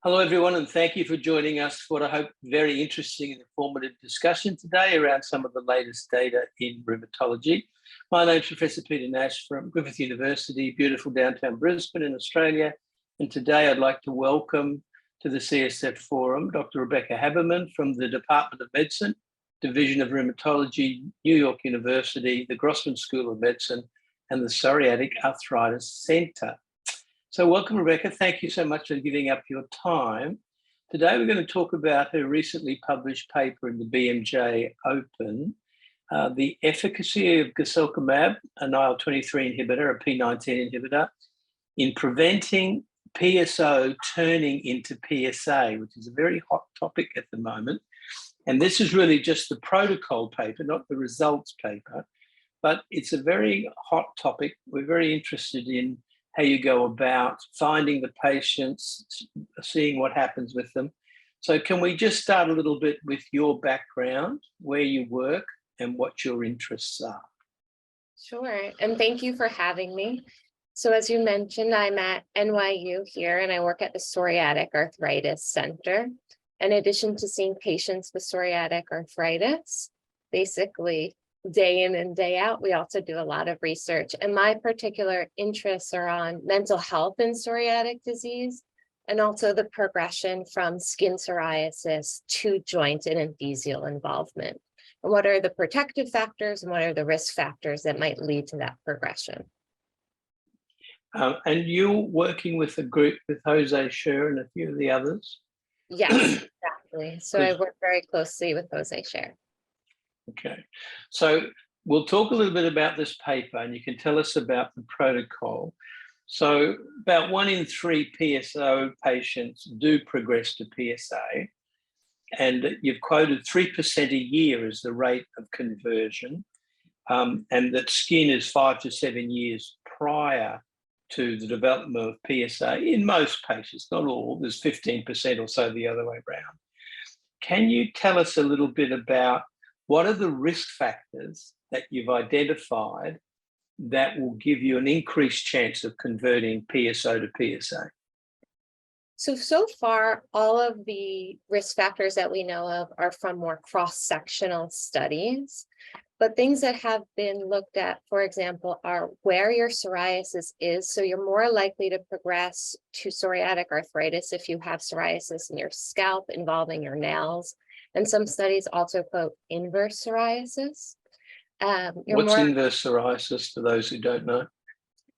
Hello, everyone, and thank you for joining us for what I hope very interesting and informative discussion today around some of the latest data in rheumatology. My name is Professor Peter Nash from Griffith University, beautiful downtown Brisbane in Australia. And today I'd like to welcome to the CSF Forum Dr. Rebecca Haberman from the Department of Medicine, Division of Rheumatology, New York University, the Grossman School of Medicine, and the Psoriatic Arthritis Centre. So welcome, Rebecca. Thank you so much for giving up your time. Today, we're going to talk about her recently published paper in the BMJ Open, the efficacy of guselkumab, an IL-23 inhibitor, a P19 inhibitor, in preventing PSO turning into PSA, which is a very hot topic at the moment. And this is really just the protocol paper, not the results paper, but it's a very hot topic. We're very interested in how you go about finding the patients, seeing what happens with them. So can we just start a little bit with your background, where you work and what your interests are? Sure, and thank you for having me. So as you mentioned, I'm at NYU here and I work at the Psoriatic Arthritis Center. In addition to seeing patients with psoriatic arthritis, basically day in and day out, we also do a lot of research. And my particular interests are on mental health in psoriatic disease, and also the progression from skin psoriasis to joint and enthesial involvement. And what are the protective factors and what are the risk factors that might lead to that progression? And you're working with a group with Jose Scher and a few of the others? Yes, exactly. So I work very closely with Jose Scher. Okay, so we'll talk a little bit about this paper and you can tell us about the protocol. So about 1 in 3 PSO patients do progress to PSA, and you've quoted 3% a year as the rate of conversion, and that skin is 5 to 7 years prior to the development of PSA in most patients, not all. There's 15% or so the other way around. Can you tell us a little bit about what are the risk factors that you've identified that will give you an increased chance of converting PSO to PSA? So far, all of the risk factors that we know of are from more cross-sectional studies. But things that have been looked at, for example, are where your psoriasis is. So you're more likely to progress to psoriatic arthritis if you have psoriasis in your scalp involving your nails. And some studies also quote inverse psoriasis. What's inverse psoriasis for those who don't know?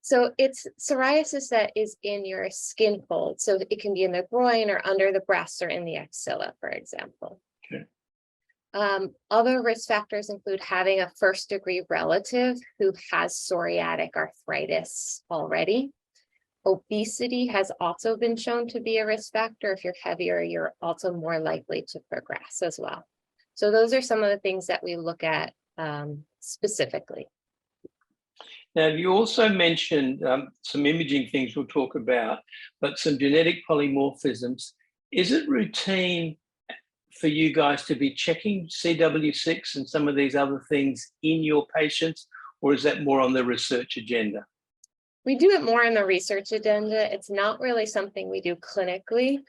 So it's psoriasis that is in your skin fold. So it can be in the groin or under the breast or in the axilla, for example. Okay. Other risk factors include having a first-degree relative who has psoriatic arthritis already. Obesity has also been shown to be a risk factor. If you're heavier, you're also more likely to progress as well. So those are some of the things that we look at specifically. Now, you also mentioned some imaging things we'll talk about, but some genetic polymorphisms. Is it routine for you guys to be checking CW6 and some of these other things in your patients, or is that more on the research agenda? We do it more on the research agenda. It's not really something we do clinically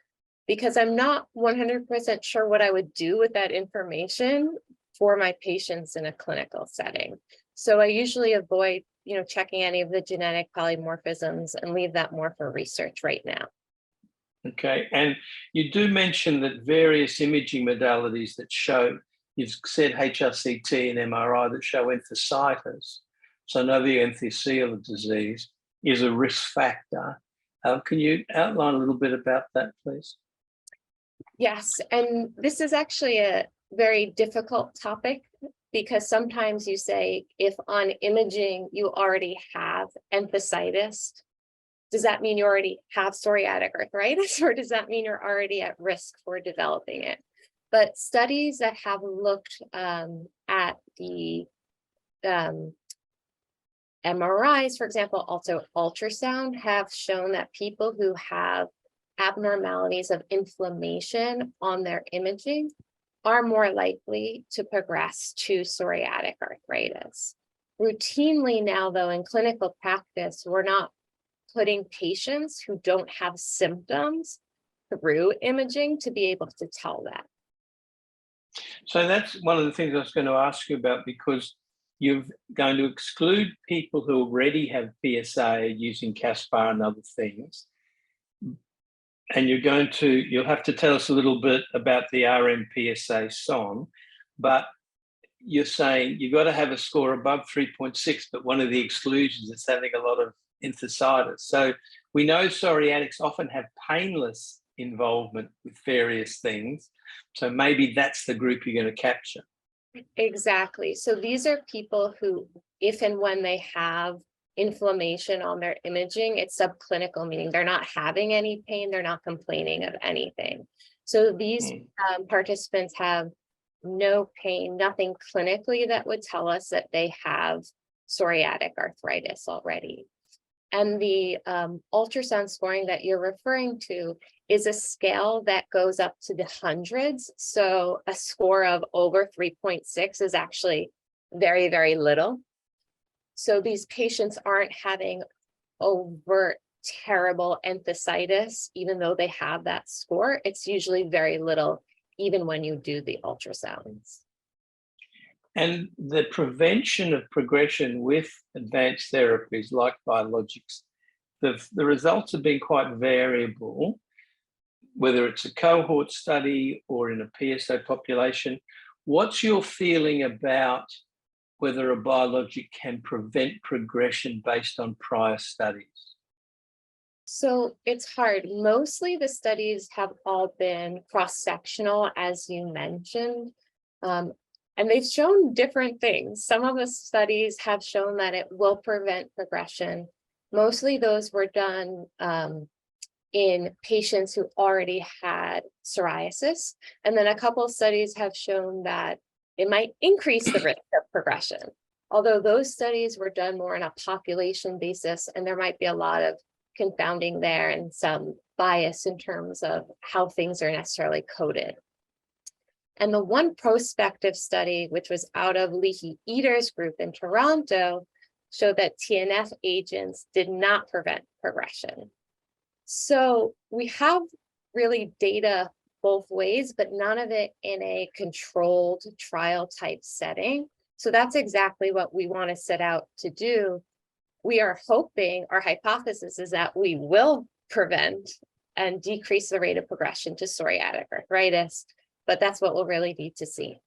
because I'm not 100% sure what I would do with that information for my patients in a clinical setting. So I usually avoid, checking any of the genetic polymorphisms and leave that more for research right now. Okay, and you do mention that various imaging modalities that show, you've said HRCT and MRI that show enthesitis, synovial enthesial disease, is a risk factor. Can you outline a little bit about that, please? Yes, and this is actually a very difficult topic because sometimes you say if on imaging you already have enthesitis, does that mean you already have psoriatic arthritis, or does that mean you're already at risk for developing it? But studies that have looked at the MRIs, for example, also ultrasound, have shown that people who have abnormalities of inflammation on their imaging are more likely to progress to psoriatic arthritis. Routinely now, though, in clinical practice, we're not putting patients who don't have symptoms through imaging to be able to tell that. So that's one of the things I was going to ask you about, because you're going to exclude people who already have PSA using Caspar and other things. And you'll have to tell us a little bit about the RMPSA song, but you're saying you've got to have a score above 3.6, but one of the exclusions is having a lot of enthesitis. So we know psoriatics often have painless involvement with various things. So maybe that's the group you're going to capture. Exactly. So these are people who, if and when they have inflammation on their imaging, it's subclinical, meaning they're not having any pain, they're not complaining of anything. So these participants have no pain, nothing clinically that would tell us that they have psoriatic arthritis already. And the ultrasound scoring that you're referring to is a scale that goes up to the hundreds. So a score of over 3.6 is actually very, very little. So these patients aren't having overt, terrible enthesitis, even though they have that score. It's usually very little, even when you do the ultrasounds. And the prevention of progression with advanced therapies like biologics, the results have been quite variable, whether it's a cohort study or in a PSA population. What's your feeling about whether a biologic can prevent progression based on prior studies? So it's hard. Mostly the studies have all been cross-sectional, as you mentioned, and they've shown different things. Some of the studies have shown that it will prevent progression. Mostly those were done in patients who already had psoriasis. And then a couple of studies have shown that it might increase the risk of progression. Although those studies were done more on a population basis, and there might be a lot of confounding there and some bias in terms of how things are necessarily coded. And the one prospective study, which was out of Leahy Eater's group in Toronto, showed that TNF agents did not prevent progression. So we have really data both ways, but none of it in a controlled trial type setting. So that's exactly what we want to set out to do. We are hoping, our hypothesis is that we will prevent and decrease the rate of progression to psoriatic arthritis, but that's what we'll really need to see.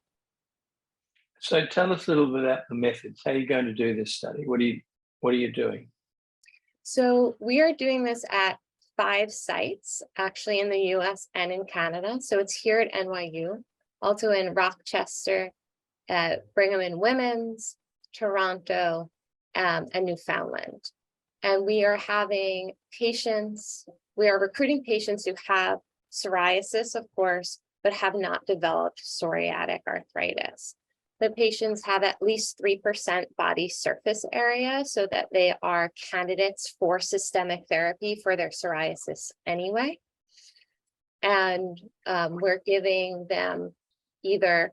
So tell us a little bit about the methods. How are you going to do this study? What are you doing? So we are doing this at 5 sites, actually in the US and in Canada. So it's here at NYU, also in Rochester, Brigham and Women's, Toronto, and Newfoundland. And we are having patients, we are recruiting patients who have psoriasis, of course, but have not developed psoriatic arthritis. The patients have at least 3% body surface area so that they are candidates for systemic therapy for their psoriasis anyway. And we're giving them either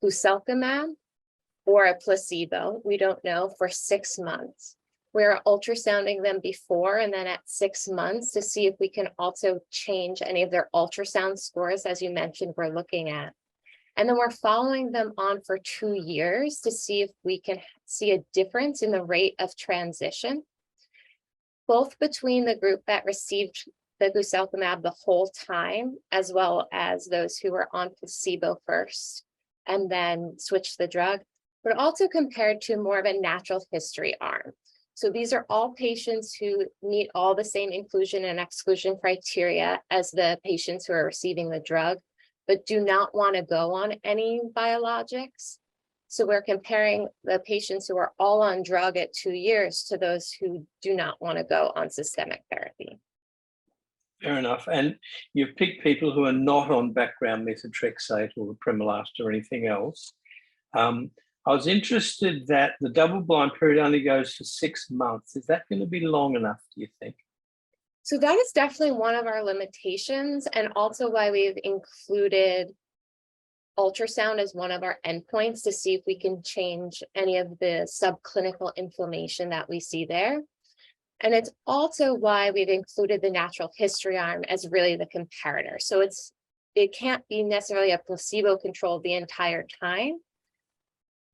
guselkumab or a placebo, we don't know, for 6 months. We're ultrasounding them before and then at 6 months to see if we can also change any of their ultrasound scores, as you mentioned, we're looking at. And then we're following them on for 2 years to see if we can see a difference in the rate of transition, both between the group that received the guselkumab the whole time, as well as those who were on placebo first and then switched the drug, but also compared to more of a natural history arm. So these are all patients who meet all the same inclusion and exclusion criteria as the patients who are receiving the drug, but do not want to go on any biologics. So we're comparing the patients who are all on drug at 2 years to those who do not want to go on systemic therapy. Fair enough. And you've picked people who are not on background methotrexate or apremilast or anything else. I was interested that the double-blind period only goes for 6 months. Is that going to be long enough, do you think? So that is definitely one of our limitations, and also why we've included ultrasound as one of our endpoints to see if we can change any of the subclinical inflammation that we see there. And it's also why we've included the natural history arm as really the comparator. So it can't be necessarily a placebo control the entire time,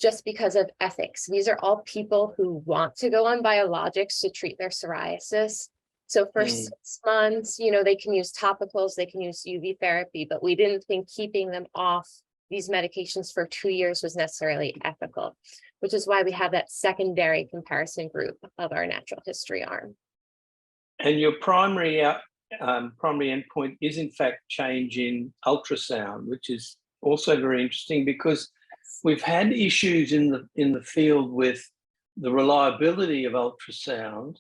just because of ethics. These are all people who want to go on biologics to treat their psoriasis. So for 6 months, they can use topicals, they can use UV therapy, but we didn't think keeping them off these medications for 2 years was necessarily ethical, which is why we have that secondary comparison group of our natural history arm. And your primary endpoint is in fact change in ultrasound, which is also very interesting because we've had issues in the field with the reliability of ultrasound,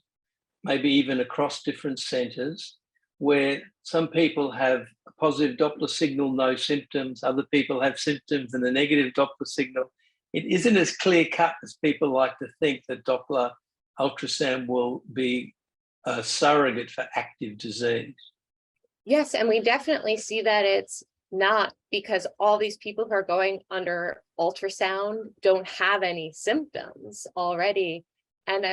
maybe even across different centres, where some people have a positive Doppler signal, no symptoms, other people have symptoms and a negative Doppler signal. It isn't as clear cut as people like to think that Doppler ultrasound will be a surrogate for active disease. Yes, and we definitely see that it's not, because all these people who are going under ultrasound don't have any symptoms already. And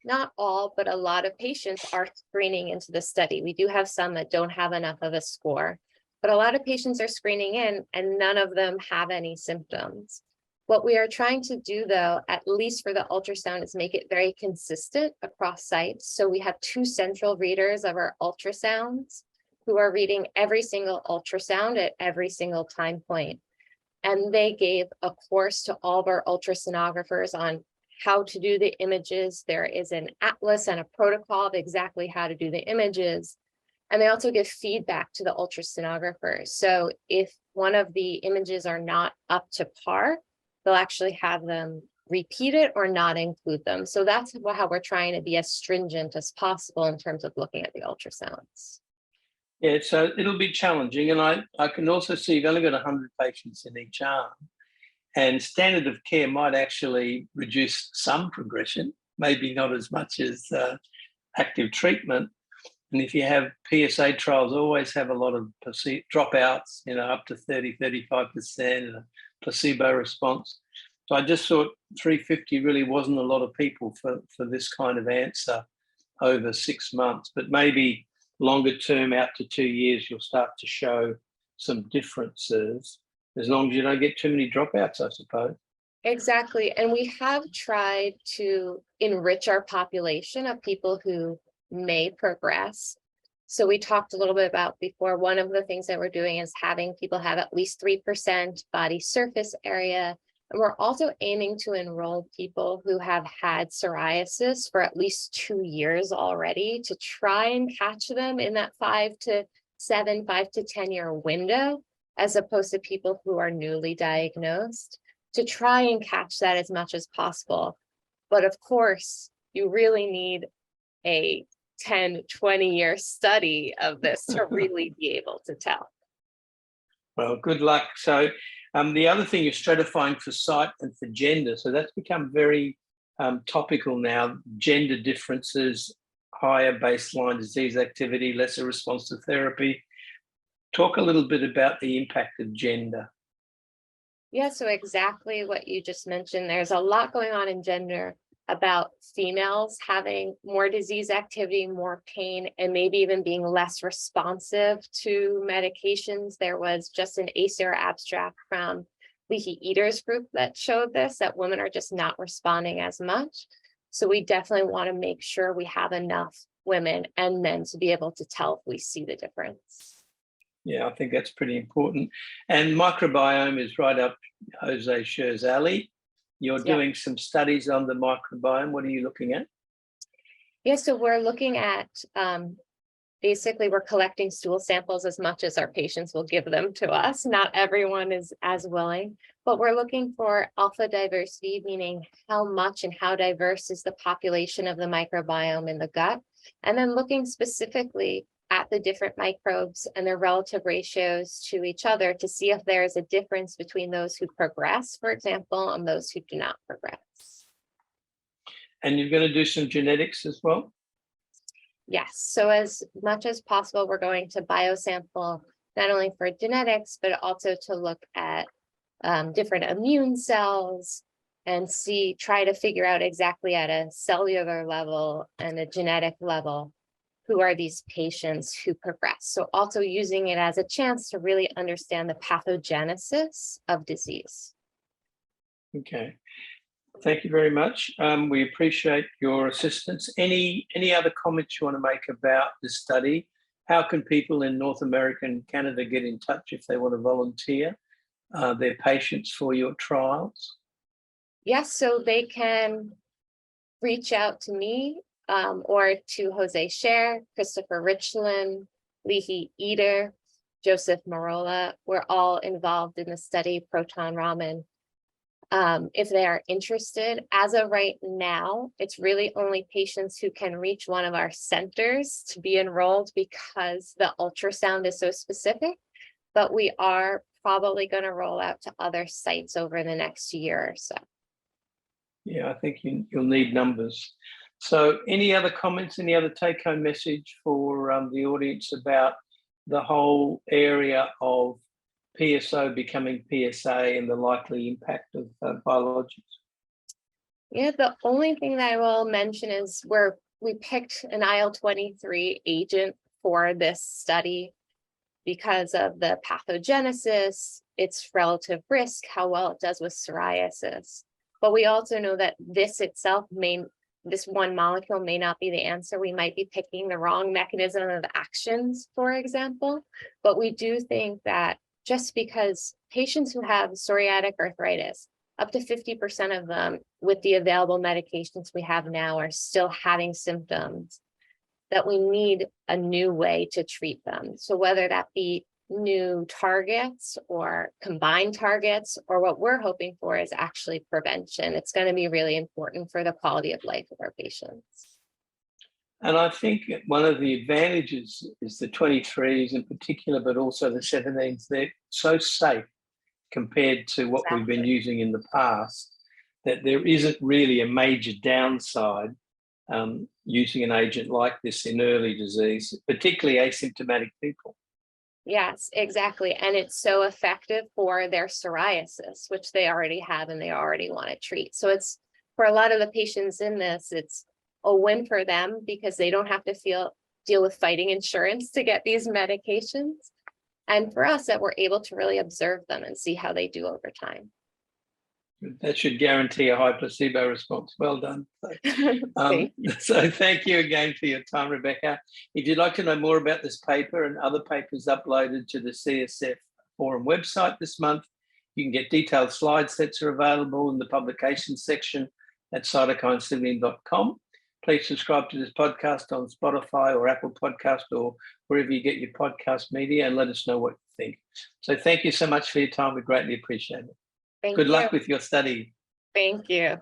not all, but a lot of patients are screening into the study. We do have some that don't have enough of a score, but a lot of patients are screening in and none of them have any symptoms. What we are trying to do, though, at least for the ultrasound, is make it very consistent across sites. So we have 2 central readers of our ultrasounds who are reading every single ultrasound at every single time point. And they gave a course to all of our ultrasonographers on how to do the images. There is an atlas and a protocol of exactly how to do the images. And they also give feedback to the ultrasonographers. So if one of the images are not up to par, they'll actually have them repeat it or not include them. So that's how we're trying to be as stringent as possible in terms of looking at the ultrasounds. Yeah, so it'll be challenging. And I can also see you've only got 100 patients in each arm. And standard of care might actually reduce some progression, maybe not as much as active treatment. And if you have PSA trials, always have a lot of dropouts, up to 30, 35%, and a placebo response. So I just thought 350 really wasn't a lot of people for this kind of answer over 6 months, but maybe longer term, out to 2 years, you'll start to show some differences, as long as you don't get too many dropouts, I suppose. Exactly. And we have tried to enrich our population of people who may progress. So we talked a little bit about before, one of the things that we're doing is having people have at least 3% body surface area. And we're also aiming to enroll people who have had psoriasis for at least 2 years already, to try and catch them in that 5 to 10 year window, as opposed to people who are newly diagnosed, to try and catch that as much as possible. But of course, you really need a 10, 20-year study of this to really be able to tell. Well, good luck. So the other thing is stratifying for site and for gender. So that's become very topical now. Gender differences, higher baseline disease activity, lesser response to therapy. Talk a little bit about the impact of gender. Yeah, so exactly what you just mentioned. There's a lot going on in gender about females having more disease activity, more pain, and maybe even being less responsive to medications. There was just an ACR abstract from Leahy Eater's group that showed this, that women are just not responding as much. So we definitely want to make sure we have enough women and men to be able to tell if we see the difference. Yeah, I think that's pretty important. And microbiome is right up Jose Scher's alley. You're doing some studies on the microbiome. What are you looking at? Yeah, so we're looking at, basically we're collecting stool samples as much as our patients will give them to us. Not everyone is as willing, but we're looking for alpha diversity, meaning how much and how diverse is the population of the microbiome in the gut. And then looking specifically at the different microbes and their relative ratios to each other to see if there is a difference between those who progress, for example, and those who do not progress. And you're going to do some genetics as well? Yes. So as much as possible, we're going to biosample not only for genetics, but also to look at different immune cells, and try to figure out exactly at a cellular level and a genetic level, who are these patients who progress. So also using it as a chance to really understand the pathogenesis of disease. Okay. Thank you very much. We appreciate your assistance. Any other comments you want to make about this study? How can people in North America and Canada get in touch if they want to volunteer their patients for your trials? Yes, so they can reach out to me or to Jose Scher, Christopher Richland, Lihi Eder, Joseph Marola. We're all involved in the study, Proton Raman. If they are interested, as of right now, it's really only patients who can reach one of our centers to be enrolled because the ultrasound is so specific, but we are probably going to roll out to other sites over the next year or so. Yeah, I think you'll need numbers. So any other comments, any other take-home message for the audience about the whole area of PSO becoming PSA and the likely impact of biologics? Yeah, the only thing that I will mention is we picked an IL-23 agent for this study because of the pathogenesis, its relative risk, how well it does with psoriasis. But we also know that this one molecule may not be the answer. We might be picking the wrong mechanism of actions, for example. But we do think that just because patients who have psoriatic arthritis, up to 50% of them with the available medications we have now are still having symptoms, that we need a new way to treat them. So whether that be new targets or combined targets, or what we're hoping for is actually prevention. It's going to be really important for the quality of life of our patients. And I think one of the advantages is the 23s in particular, but also the 17s, they're so safe compared to what we've been using in the past, that there isn't really a major downside using an agent like this in early disease, particularly asymptomatic people. Yes, exactly. And it's so effective for their psoriasis, which they already have and they already want to treat. So it's, for a lot of the patients in this, it's a win for them because they don't have to deal with fighting insurance to get these medications. And for us, that we're able to really observe them and see how they do over time. That should guarantee a high placebo response. Well done. So thank you again for your time, Rebecca. If you'd like to know more about this paper and other papers uploaded to the CSF forum website this month, you can get detailed slide sets are available in the publications section at cytokinesignaling.com. Please subscribe to this podcast on Spotify or Apple Podcast or wherever you get your podcast media, and let us know what you think. So thank you so much for your time. We greatly appreciate it. Good luck with your study. Thank you.